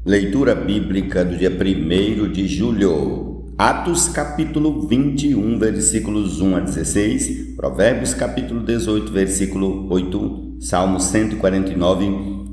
Leitura bíblica do dia 1º de julho. Atos capítulo 21, versículos 1 a 16. Provérbios capítulo 18, versículo 8. Salmo 149.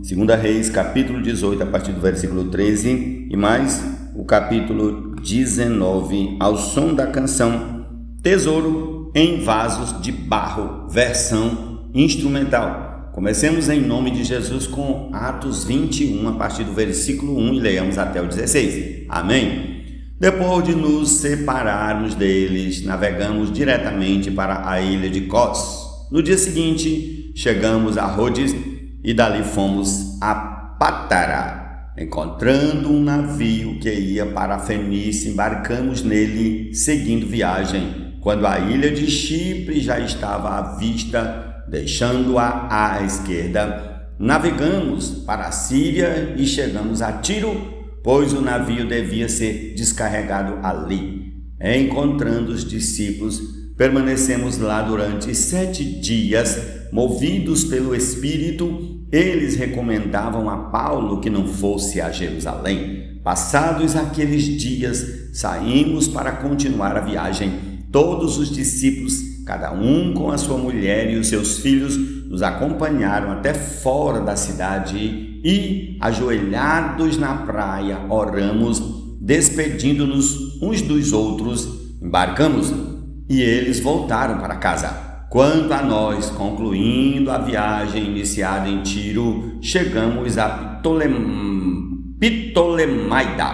2 Reis capítulo 18, a partir do versículo 13. E mais o capítulo 19, ao som da canção Tesouro em Vasos de Barro, versão instrumental. Comecemos em nome de Jesus com Atos 21, a partir do versículo 1 e leiamos até o 16. Amém? Depois de nos separarmos deles, navegamos diretamente para a ilha de Cos. No dia seguinte, chegamos a Rhodes e dali fomos a Pátara. Encontrando um navio que ia para a Fenícia, embarcamos nele, seguindo viagem, quando a ilha de Chipre já estava à vista. Deixando-a à esquerda, navegamos para a Síria e chegamos a Tiro, pois o navio devia ser descarregado ali. Encontrando os discípulos, permanecemos lá durante 7 dias, movidos pelo Espírito. Eles recomendavam a Paulo que não fosse a Jerusalém. Passados aqueles dias, saímos para continuar a viagem. Todos os discípulos, cada um com a sua mulher e os seus filhos, nos acompanharam até fora da cidade e, ajoelhados na praia, oramos, despedindo-nos uns dos outros, embarcamos e eles voltaram para casa. Quanto a nós, concluindo a viagem iniciada em Tiro, chegamos a Ptolemaida,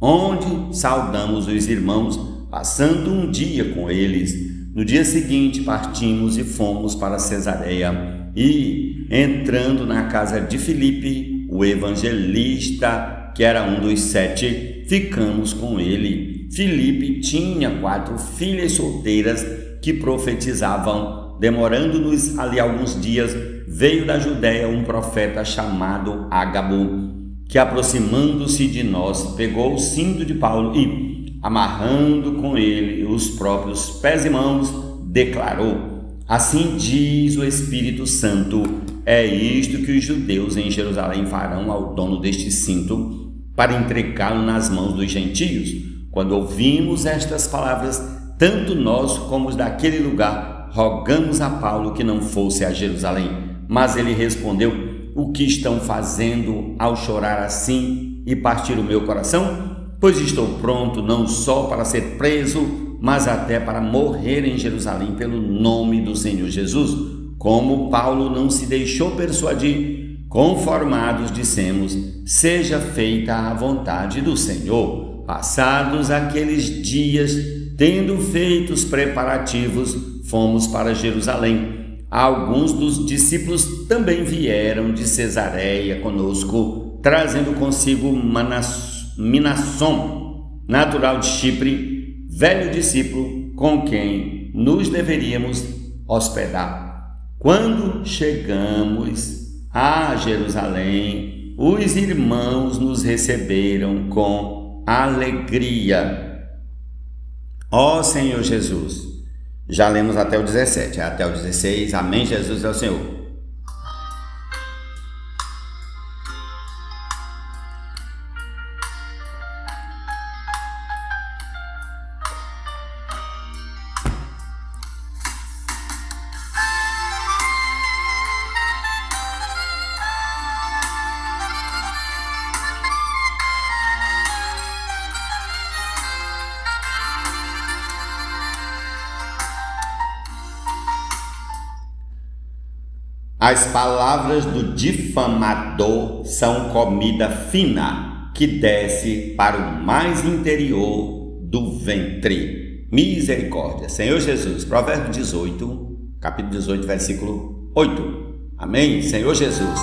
onde saudamos os irmãos, passando um dia com eles. No dia seguinte partimos e fomos para Cesareia e, entrando na casa de Filipe, o evangelista, que era um dos 7, ficamos com ele. Filipe tinha 4 filhas solteiras que profetizavam. Demorando-nos ali alguns dias, veio da Judéia um profeta chamado Ágabo, que, aproximando-se de nós, pegou o cinto de Paulo e, amarrando com ele os próprios pés e mãos, declarou: assim diz o Espírito Santo, é isto que os judeus em Jerusalém farão ao dono deste cinto, para entregá-lo nas mãos dos gentios. Quando ouvimos estas palavras, tanto nós como os daquele lugar rogamos a Paulo que não fosse a Jerusalém. Mas ele respondeu: o que estão fazendo ao chorar assim e partir o meu coração? Pois estou pronto não só para ser preso, mas até para morrer em Jerusalém pelo nome do Senhor Jesus. Como Paulo não se deixou persuadir, conformados dissemos: seja feita a vontade do Senhor. Passados aqueles dias, tendo feito os preparativos, fomos para Jerusalém. Alguns dos discípulos também vieram de Cesareia conosco, trazendo consigo Minasson, natural de Chipre, velho discípulo com quem nos deveríamos hospedar. Quando chegamos a Jerusalém, os irmãos nos receberam com alegria. Ó Senhor Jesus, já lemos até o 17, até o 16, amém, Jesus é o Senhor. As palavras do difamador são comida fina que desce para o mais interior do ventre. Misericórdia. Senhor Jesus, Provérbios 18, capítulo 18, versículo 8. Amém? Senhor Jesus.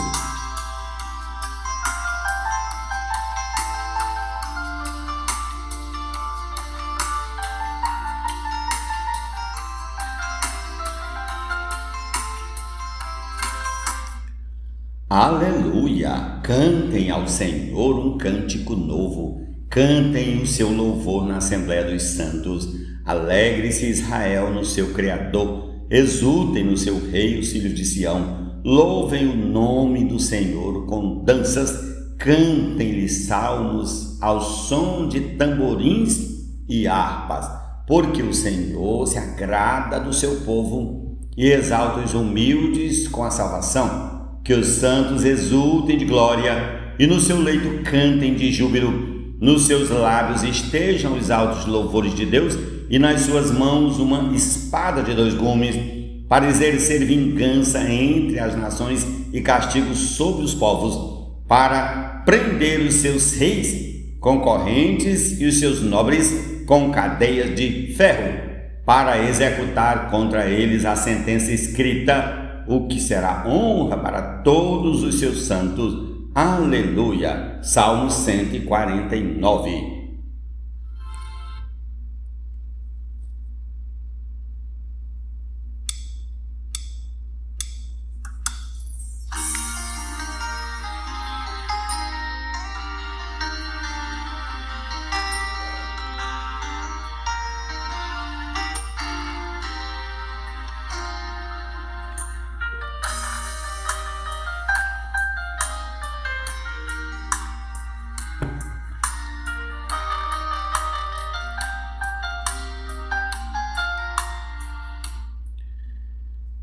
Aleluia! Cantem ao Senhor um cântico novo, cantem o seu louvor na Assembleia dos Santos, alegre-se Israel no seu Criador, exultem no seu Rei os filhos de Sião, louvem o nome do Senhor com danças, cantem-lhe salmos ao som de tamborins e harpas, porque o Senhor se agrada do seu povo e exalta os humildes com a salvação. Que os santos exultem de glória e no seu leito cantem de júbilo. Nos seus lábios estejam os altos louvores de Deus e nas suas mãos uma espada de 2 gumes, para exercer vingança entre as nações e castigo sobre os povos, para prender os seus reis concorrentes e os seus nobres com cadeias de ferro, para executar contra eles a sentença escrita, o que será honra para todos os seus santos. Aleluia! Salmo 149.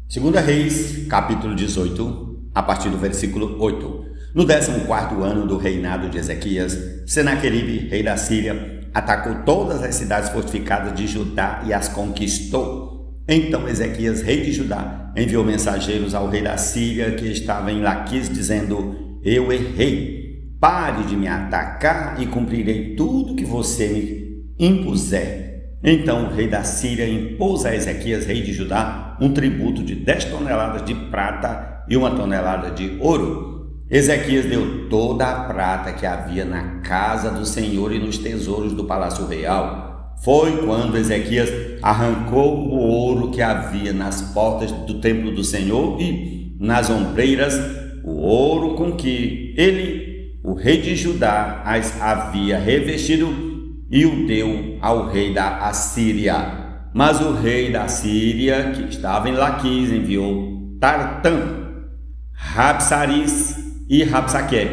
Segunda Reis, capítulo 18, a partir do versículo 8. No 14º ano do reinado de Ezequias, Senaqueribe, rei da Síria, atacou todas as cidades fortificadas de Judá e as conquistou. Então Ezequias, rei de Judá, enviou mensageiros ao rei da Síria, que estava em Laquis, dizendo: Eu errei, pare de me atacar e cumprirei tudo que você me impuser. Então o rei da Síria impôs a Ezequias, rei de Judá, um tributo de 10 toneladas de prata e 1 tonelada de ouro. Ezequias deu toda a prata que havia na casa do Senhor e nos tesouros do palácio real. Foi quando Ezequias arrancou o ouro que havia nas portas do templo do Senhor e nas ombreiras, o ouro com que ele, o rei de Judá, as havia revestido, e o deu ao rei da Assíria. Mas o rei da Síria, que estava em Laquis, enviou Tartã, Rabsaris e Rabsaque,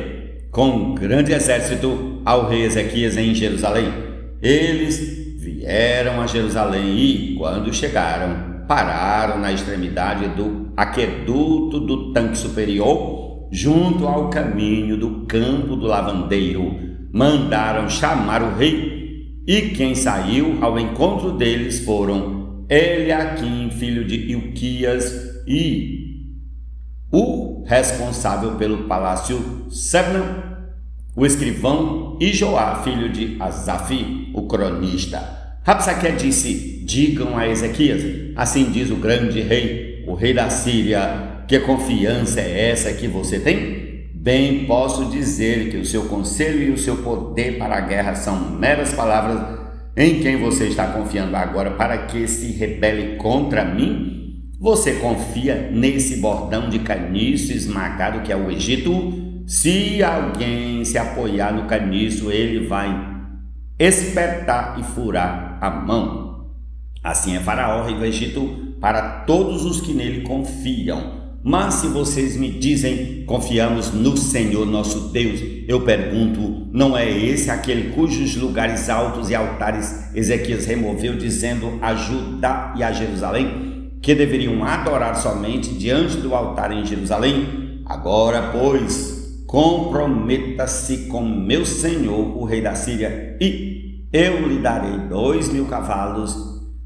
com um grande exército, ao rei Ezequias em Jerusalém. Eles vieram a Jerusalém e, quando chegaram, pararam na extremidade do aqueduto do tanque superior, junto ao caminho do campo do lavandeiro. Mandaram chamar o rei, e quem saiu ao encontro deles foram Eliaquim, filho de Hilquias, e o responsável pelo palácio Sebna, o escrivão, e Joá, filho de Asaf, o cronista. Rabsaque disse: Digam a Ezequias, assim diz o grande rei, o rei da Síria, que confiança é essa que você tem? Bem posso dizer que o seu conselho e o seu poder para a guerra são meras palavras. Em quem você está confiando agora para que se rebele contra mim? Você confia nesse bordão de caniço esmagado que é o Egito? Se alguém se apoiar no caniço, ele vai espetar e furar a mão. Assim é Faraó, rei do Egito, para todos os que nele confiam. Mas se vocês me dizem: confiamos no Senhor nosso Deus, eu pergunto: não é esse aquele cujos lugares altos e altares Ezequias removeu, dizendo a Judá e a Jerusalém que deveriam adorar somente diante do altar em Jerusalém? Agora, pois, comprometa-se com meu senhor, o rei da Síria, e eu lhe darei 2.000 cavalos,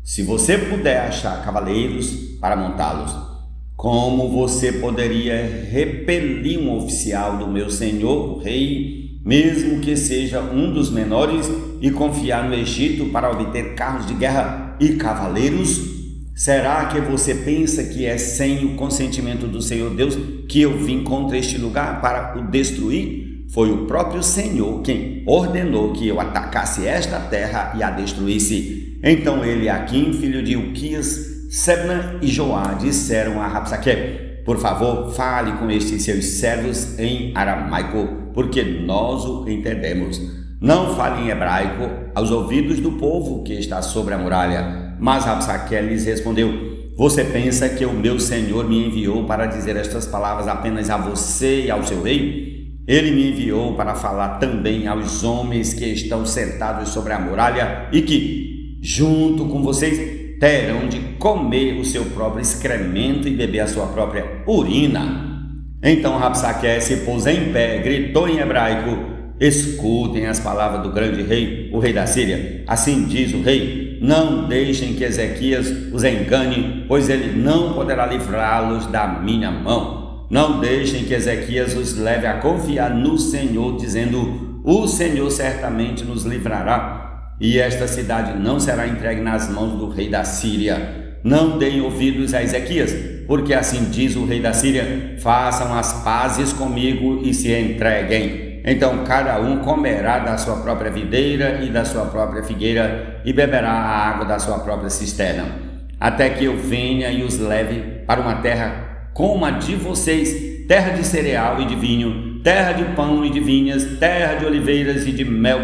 se você puder achar cavaleiros para montá-los. Como você poderia repelir um oficial do meu senhor, o rei, mesmo que seja um dos menores, e confiar no Egito para obter carros de guerra e cavaleiros? Será que você pensa que é sem o consentimento do Senhor Deus que eu vim contra este lugar para o destruir? Foi o próprio Senhor quem ordenou que eu atacasse esta terra e a destruísse. Então Eliaquim, filho de Hilquias, Sebna e Joá disseram a Rabsaque: por favor, fale com estes seus servos em aramaico, porque nós o entendemos. Não fale em hebraico aos ouvidos do povo que está sobre a muralha. Mas Rabsaque lhes respondeu: você pensa que o meu senhor me enviou para dizer estas palavras apenas a você e ao seu rei? Ele me enviou para falar também aos homens que estão sentados sobre a muralha e que, junto com vocês, terão de comer o seu próprio excremento e beber a sua própria urina. Então Rabsaque se pôs em pé, gritou em hebraico: escutem as palavras do grande rei, o rei da Síria. Assim diz o rei: não deixem que Ezequias os engane, pois ele não poderá livrá-los da minha mão. Não deixem que Ezequias os leve a confiar no Senhor, dizendo: o Senhor certamente nos livrará, e esta cidade não será entregue nas mãos do rei da Síria. Não deem ouvidos a Ezequias, porque assim diz o rei da Síria: façam as pazes comigo e se entreguem. Então cada um comerá da sua própria videira e da sua própria figueira e beberá a água da sua própria cisterna, até que eu venha e os leve para uma terra como a de vocês, terra de cereal e de vinho, terra de pão e de vinhas, terra de oliveiras e de mel,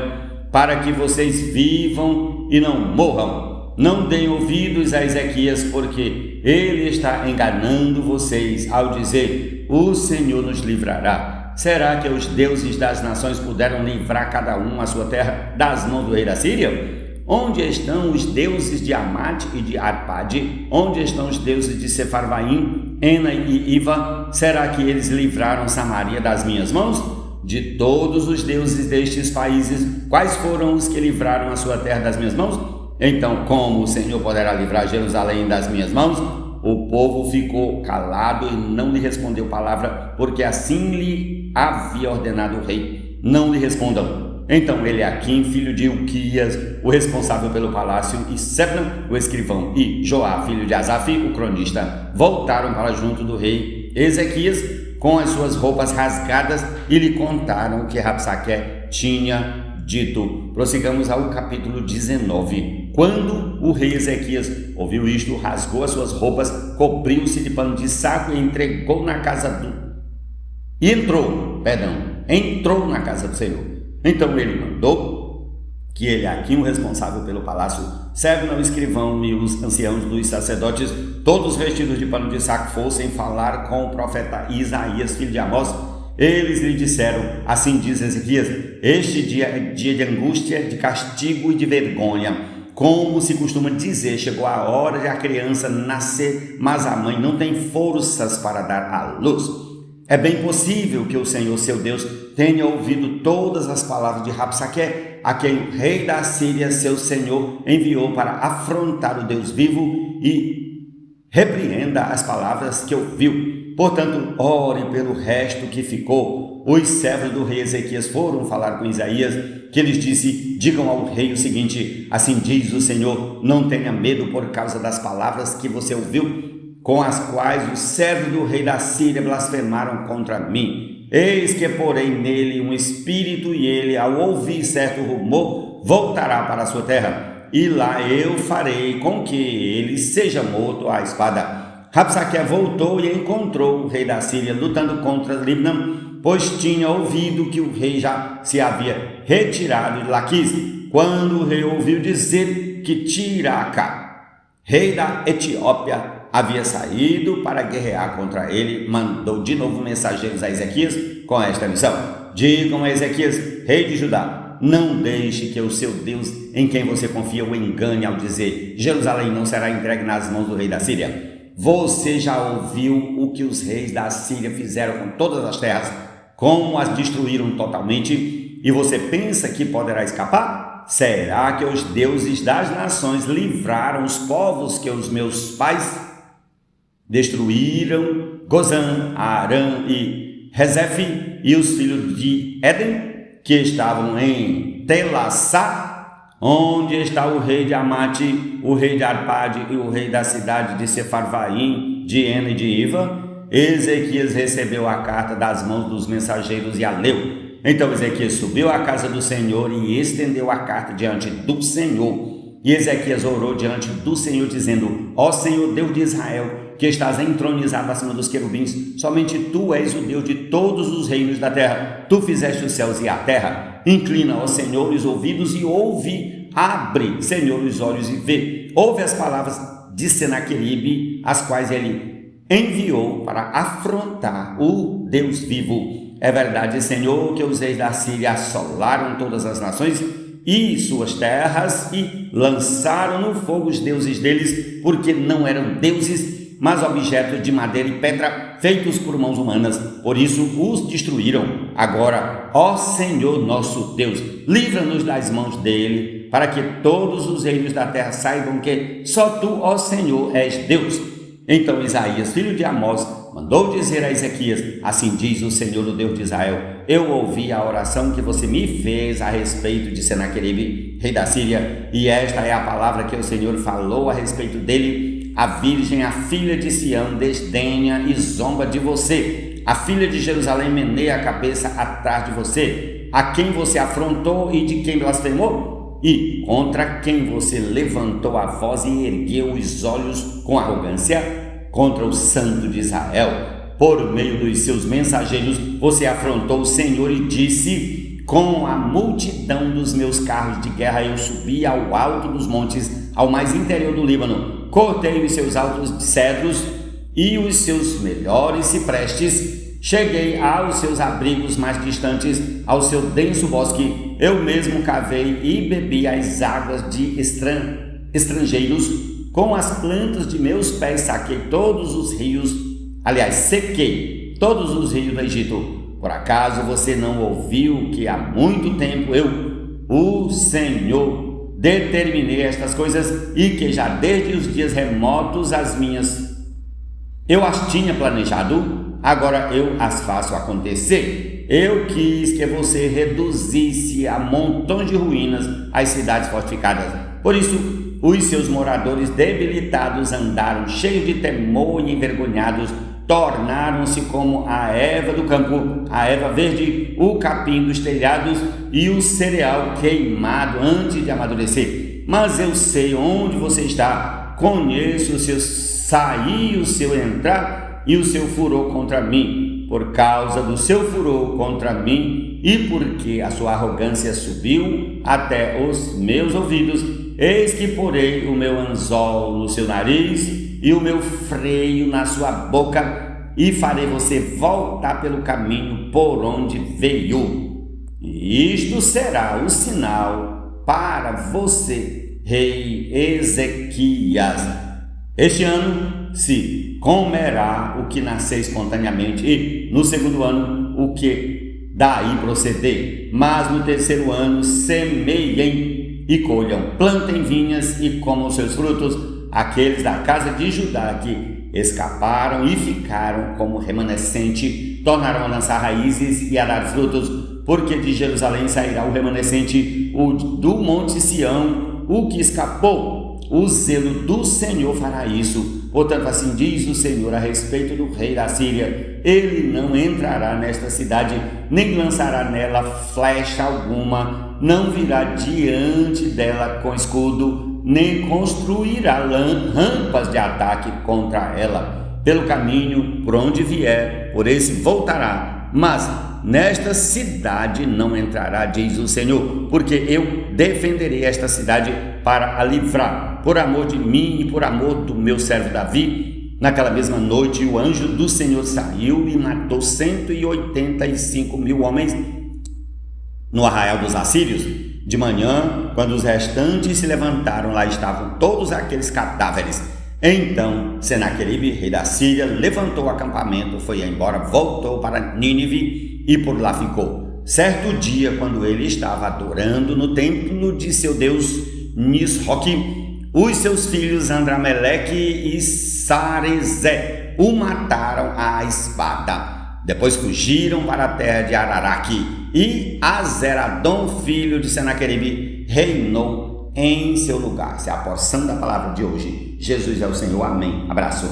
para que vocês vivam e não morram. Não deem ouvidos a Ezequias, porque ele está enganando vocês ao dizer: o Senhor nos livrará. Será que os deuses das nações puderam livrar cada um a sua terra das mãos do rei da Síria? Onde estão os deuses de Amate e de Arpade? Onde estão os deuses de Sefarvaim, Ena e Iva? Será que eles livraram Samaria das minhas mãos? De todos os deuses destes países, quais foram os que livraram a sua terra das minhas mãos? Então, como o Senhor poderá livrar Jerusalém das minhas mãos? O povo ficou calado e não lhe respondeu palavra, porque assim lhe havia ordenado o rei: não lhe respondam. Então Eliaquim, filho de Ilquias, o responsável pelo palácio, e Sebna, o escrivão, e Joá, filho de Asaf, o cronista, voltaram para junto do rei Ezequias com as suas roupas rasgadas e lhe contaram o que Rabsaque tinha dito. Prossigamos ao capítulo 19. Quando o rei Ezequias ouviu isto, rasgou as suas roupas, cobriu-se de pano de saco e entrou na casa na casa do Senhor. Então ele mandou que Eliaquim, o responsável pelo palácio, Sebna, o escrivão, e os anciãos dos sacerdotes, todos vestidos de pano de saco, fossem falar com o profeta Isaías, filho de Amós. Eles lhe disseram: assim diz Ezequias, este dia é dia de angústia, de castigo e de vergonha. Como se costuma dizer, chegou a hora de a criança nascer, mas a mãe não tem forças para dar à luz. É bem possível que o Senhor, seu Deus, tenha ouvido todas as palavras de Rabsaque, a quem o rei da Síria, seu senhor, enviou para afrontar o Deus vivo, e repreenda as palavras que ouviu. Portanto, ore pelo resto que ficou. Os servos do rei Ezequias foram falar com Isaías, que lhes disse: digam ao rei o seguinte: assim diz o Senhor, não tenha medo por causa das palavras que você ouviu, com as quais os servos do rei da Síria blasfemaram contra mim. Eis que porei nele um espírito, e ele, ao ouvir certo rumor, voltará para a sua terra, e lá eu farei com que ele seja morto à espada. Rabsaque voltou e encontrou o rei da Síria lutando contra Libnã, pois tinha ouvido que o rei já se havia retirado de Laquis. Quando o rei ouviu dizer que Tiraca, rei da Etiópia, havia saído para guerrear contra ele, mandou de novo mensageiros a Ezequias com esta missão: digam a Ezequias, rei de Judá, não deixe que o seu Deus, em quem você confia, o engane ao dizer: Jerusalém não será entregue nas mãos do rei da Síria. Você já ouviu o que os reis da Síria fizeram com todas as terras, como as destruíram totalmente, e você pensa que poderá escapar? Será que os deuses das nações livraram os povos que os meus pais destruíram? Gozã, Arã e Rezefe, e os filhos de Éden, que estavam em Telassá? Onde está o rei de Amate, o rei de Arpade e o rei da cidade de Sefarvaim, de Ena e de Iva? Ezequias recebeu a carta das mãos dos mensageiros e a leu. Então Ezequias subiu à casa do Senhor e estendeu a carta diante do Senhor. E Ezequias orou diante do Senhor, dizendo: ó Senhor, Deus de Israel, que estás entronizado acima dos querubins, somente tu és o Deus de todos os reinos da terra. Tu fizeste os céus e a terra. Inclina, ó Senhor, os ouvidos e ouve. Abre, Senhor, os olhos e vê. Ouve as palavras de Senaqueribe, as quais ele enviou para afrontar o Deus vivo. É verdade, Senhor, que os reis da Síria assolaram todas as nações e suas terras e lançaram no fogo os deuses deles, porque não eram deuses, mas objetos de madeira e pedra feitos por mãos humanas. Por isso os destruíram. Agora, ó Senhor nosso Deus, livra-nos das mãos dele, para que todos os reinos da terra saibam que só tu, ó Senhor, és Deus. Então Isaías, filho de Amós, mandou dizer a Ezequias: assim diz o Senhor, o Deus de Israel, eu ouvi a oração que você me fez a respeito de Senaqueribe, rei da Síria, e esta é a palavra que o Senhor falou a respeito dele. A virgem, a filha de Sião, desdenha e zomba de você. A filha de Jerusalém meneia a cabeça atrás de você. A quem você afrontou e de quem blasfemou? E contra quem você levantou a voz e ergueu os olhos com arrogância? Contra o Santo de Israel. Por meio dos seus mensageiros você afrontou o Senhor e disse: com a multidão dos meus carros de guerra eu subi ao alto dos montes, ao mais interior do Líbano, cortei os seus altos cedros e os seus melhores ciprestes, cheguei aos seus abrigos mais distantes, ao seu denso bosque, eu mesmo cavei e bebi as águas de estrangeiros. Com as plantas de meus pés saquei todos os rios, aliás, sequei todos os rios do Egito. Por acaso você não ouviu que há muito tempo eu, o Senhor, determinei estas coisas e que já desde os dias remotos eu as tinha planejado, agora eu as faço acontecer. Eu quis que você reduzisse a montões de ruínas as cidades fortificadas. Por isso, os seus moradores debilitados andaram cheios de temor e envergonhados, tornaram-se como a erva do campo, a erva verde, o capim dos telhados e o cereal queimado antes de amadurecer. Mas eu sei onde você está, conheço o seu sair, o seu entrar e o seu furor contra mim. Por causa do seu furor contra mim e porque a sua arrogância subiu até os meus ouvidos, eis que porei o meu anzol no seu nariz e o meu freio na sua boca e farei você voltar pelo caminho por onde veio. E isto será o sinal para você, rei Ezequias. Este ano se comerá o que nascer espontaneamente e no segundo ano o que daí proceder. Mas no terceiro ano semeiem e colham, plantem vinhas e comam seus frutos. Aqueles da casa de Judá que escaparam e ficaram como remanescente tornarão a lançar raízes e a dar frutos, porque de Jerusalém sairá o remanescente, o do monte Sião, o que escapou. O zelo do Senhor fará isso. Portanto, assim diz o Senhor a respeito do rei da Síria: ele não entrará nesta cidade, nem lançará nela flecha alguma, não virá diante dela com escudo, nem construirá rampas de ataque contra ela. Pelo caminho, por onde vier, por esse voltará, mas nesta cidade não entrará, diz o Senhor, porque eu defenderei esta cidade para a livrar, por amor de mim e por amor do meu servo Davi. Naquela mesma noite, o anjo do Senhor saiu e matou 185 mil homens no arraial dos assírios. De manhã, quando os restantes se levantaram, lá estavam todos aqueles cadáveres. Então Senaqueribe, rei da Síria, levantou o acampamento, foi embora, voltou para Nínive e por lá ficou. Certo dia, quando ele estava adorando no templo de seu deus Nisroque, os seus filhos Andrameleque e Sarezé o mataram à espada. Depois fugiram para a terra de Araraque e Azeradom, filho de Senaqueribe, reinou em seu lugar. Essa é a porção da palavra de hoje. Jesus é o Senhor. Amém. Abraço.